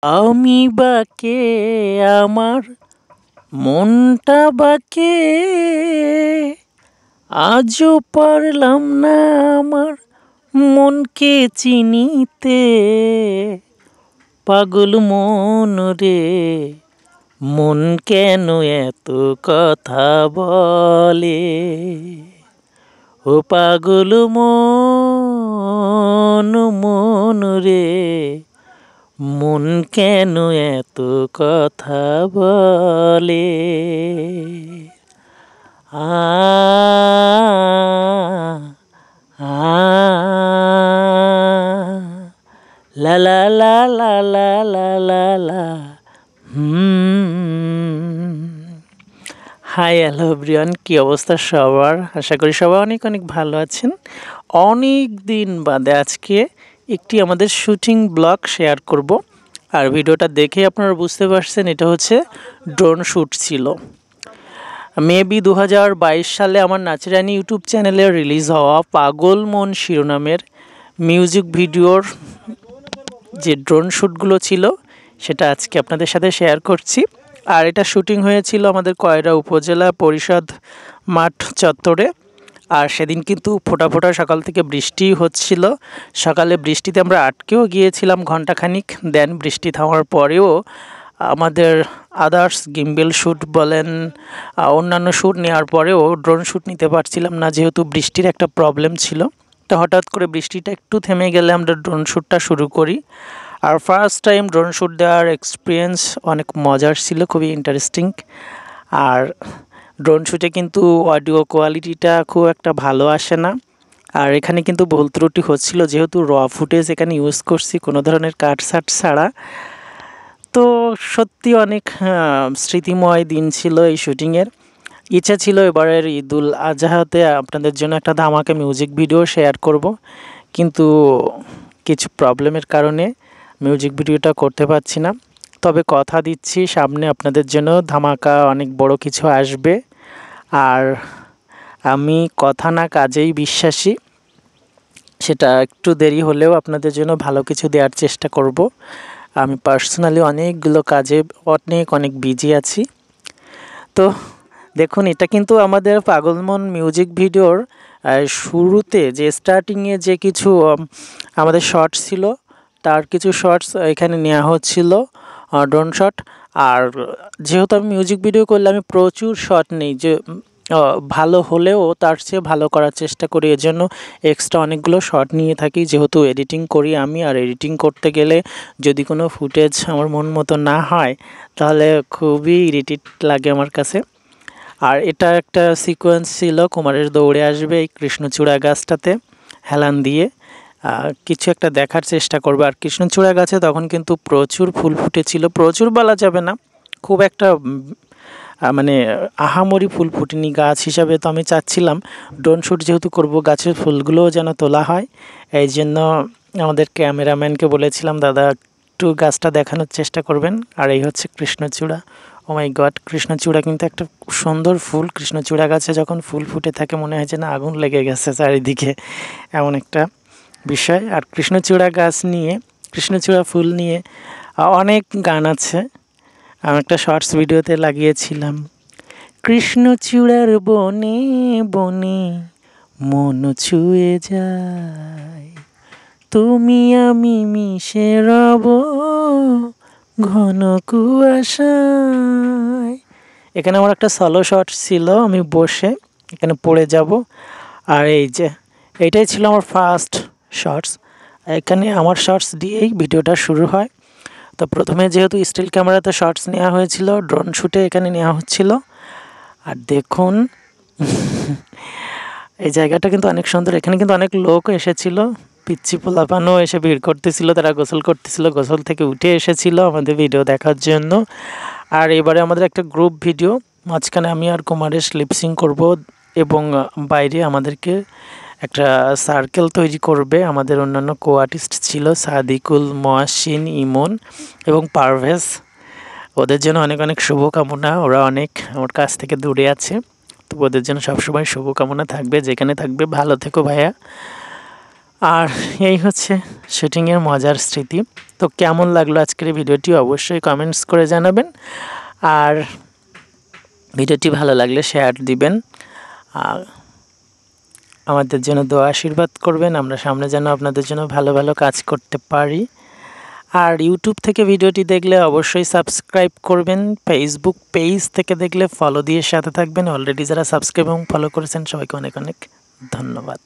আমি বাকে আমার মনটা বাকে, আজও পারলাম না আমার মনকে চিনিতে। পাগল মন রে, মন কেন এত কথা বলে? ও পাগল মন, মন রে, মন কেন এত কথা বলে? আ আ লা লা লা লা লা লা লা লা। হাই, হ্যালো এভরিওয়ান, কী অবস্থা সবার? আশা করি সবাই অনেক অনেক ভালো আছেন। অনেক দিন বাদে আজকে একটি আমাদের শুটিং ব্লগ শেয়ার করব। আর ভিডিওটা দেখে আপনারা বুঝতে পারছেন এটা হচ্ছে ড্রোন শ্যুট ছিল। মেবি 2022 সালে আমার নাচের রানী ইউটিউব চ্যানেলে রিলিজ হওয়া পাগল মন শিরোনামের মিউজিক ভিডিওর যে ড্রোন শ্যুটগুলো ছিল সেটা আজকে আপনাদের সাথে শেয়ার করছি। আর এটা শুটিং হয়েছিল আমাদের কয়রা উপজেলা পরিষদ মাঠ চত্বরে। আর সেদিন কিন্তু ফোঁটা ফোঁটা সকাল থেকে বৃষ্টি হচ্ছিল। সকালে বৃষ্টিতে আমরা আটকেও গিয়েছিলাম ঘণ্টাখানিক। দেন বৃষ্টি থামার পরেও আমাদের আদার্স গিম্বেল শ্যুট বলেন, অন্যান্য শ্যুট নেওয়ার পরেও ড্রোন শ্যুট নিতে পারছিলাম না, যেহেতু বৃষ্টির একটা প্রবলেম ছিল। তো হঠাৎ করে বৃষ্টিটা একটু থেমে গেলে আমরা ড্রোন শ্যুটটা শুরু করি। আর ফার্স্ট টাইম ড্রোন শ্যুট দেওয়ার এক্সপিরিয়েন্স অনেক মজার ছিল, খুবই ইন্টারেস্টিং। আর ড্রোন শ্যুটে কিন্তু অডিও কোয়ালিটিটা খুব একটা ভালো আসে না। আর এখানে কিন্তু ভুল ত্রুটি হচ্ছিল, যেহেতু র ফুটেজ এখানে ইউজ করছি কোনো ধরনের কাটসাট ছাড়া। তো সত্যি অনেক স্মৃতিময় দিন ছিল এই শুটিংয়ের। ইচ্ছা ছিল এবারের ঈদুল আজহাতে আপনাদের জন্য একটা ধামাকা মিউজিক ভিডিও শেয়ার করব, কিন্তু কিছু প্রবলেমের কারণে মিউজিক ভিডিওটা করতে পারছি না। তবে কথা দিচ্ছি সামনে আপনাদের জন্য ধামাকা অনেক বড় কিছু আসবে। আর আমি কথা না কাজেই বিশ্বাসী, সেটা একটু দেরি হলেও আপনাদের জন্য ভালো কিছু দেওয়ার চেষ্টা করব। আমি পার্সোনালি অনেকগুলো কাজে অনেক বিজি আছি। তো দেখুন, এটা কিন্তু আমাদের পাগলমন মিউজিক ভিডিওর শুরুতে যে স্টার্টিংয়ে যে কিছু আমাদের শর্টস ছিল, তার কিছু শর্টস এখানে নেওয়া হচ্ছিল, ড্রোন শট। আর যেহেতু আমি মিউজিক ভিডিও করলে আমি প্রচুর শট নেই, যে ভালো হলেও তার চেয়ে ভালো করার চেষ্টা করি, এজন্য এক্সট্রা অনেকগুলো শট নিয়ে থাকি। যেহেতু এডিটিং করি আমি, আর এডিটিং করতে গেলে যদি কোনো ফুটেজ আমার মন মতো না হয় তাহলে খুবই ইরিটেট লাগে আমার কাছে। আর এটা একটা সিকোয়েন্স ছিল, কুমারের দৌড়ে আসবে এই কৃষ্ণচূড়া গাছটাতে হেলান দিয়ে কিছু একটা দেখার চেষ্টা করবে। আর কৃষ্ণচূড়া গাছে তখন কিন্তু প্রচুর ফুল ফুটেছিল, প্রচুর বলা যাবে না, খুব একটা মানে আহামরি ফুল ফুটেনি গাছ হিসাবে। তো আমি চাচ্ছিলাম ড্রোন শ্যুট যেহেতু করব, গাছের ফুলগুলোও যেন তোলা হয়। এই জন্য আমাদের ক্যামেরাম্যানকে বলেছিলাম, দাদা একটু গাছটা দেখানোর চেষ্টা করবেন। আর এই হচ্ছে কৃষ্ণচূড়া। ও মাই গড, কৃষ্ণচূড়া কিন্তু একটা সুন্দর ফুল। কৃষ্ণচূড়া গাছে যখন ফুল ফুটে থাকে মনে হয় যে না আগুন লেগে গেছে চারিদিকে, এমন একটা বিষয়। আর কৃষ্ণচূড়া গাছ নিয়ে, কৃষ্ণচূড়া ফুল নিয়ে অনেক গান আছে। আমি একটা শর্টস ভিডিওতে লাগিয়েছিলাম, কৃষ্ণচূড়ার বনে বনে মন ছুঁয়ে যায়, তুমি আমি মিশে রব ঘন কুয়াশায়। এখানে আমার একটা সলো শট ছিল, আমি বসে এখানে পড়ে যাব। আর এই যে এইটাই ছিল আমার ফার্স্ট শর্টস। এখানে আমার শর্টস দিয়েই ভিডিওটা শুরু হয়। তো প্রথমে যেহেতু স্টিল ক্যামেরাতে শর্টস নেওয়া হয়েছিল, ড্রোন শ্যুটে এখানে নেওয়া হচ্ছিল। আর দেখুন এই জায়গাটা কিন্তু অনেক সুন্দর। এখানে কিন্তু অনেক লোক এসেছিল, পিচ্ছি পোলাপানও এসে ভিড় করতেছিল, তারা গোসল করতেছিল, গোসল থেকে উঠে এসেছিল আমাদের ভিডিও দেখার জন্য। আর এবারে আমাদের একটা গ্রুপ ভিডিও, মাঝখানে আমি আর কুমারেশ লিপসিং করব, এবং বাইরে আমাদেরকে একটা সার্কেল তৈরি করবে। আমাদের অন্যান্য কো আর্টিস্ট ছিল সাদিকুল, মহাসিন, ইমন এবং পারভেজ। ওদের জন্য অনেক অনেক শুভকামনা, ওরা অনেক আমার কাছ থেকে দূরে আছে। তো ওদের জন্য সবসময় শুভকামনা থাকবে, যেখানে থাকবে। ভালো থেকো ভাইয়া। আর এই হচ্ছে শুটিংয়ের মজার স্মৃতি। তো কেমন লাগলো আজকের ভিডিওটি অবশ্যই কমেন্টস করে জানাবেন, আর ভিডিওটি ভালো লাগলে শেয়ার দিবেন, আর আমাদের জন্য দোয়া আশীর্বাদ করবেন, আমরা সামনে যেন আপনাদের জন্য ভালো ভালো কাজ করতে পারি। আর ইউটিউব থেকে ভিডিওটি দেখলে অবশ্যই সাবস্ক্রাইব করবেন, ফেসবুক পেজ থেকে দেখলে ফলো দিয়ে সাথে থাকবেন। অলরেডি যারা সাবস্ক্রাইব এবং ফলো করেছেন সবাইকে অনেক অনেক ধন্যবাদ।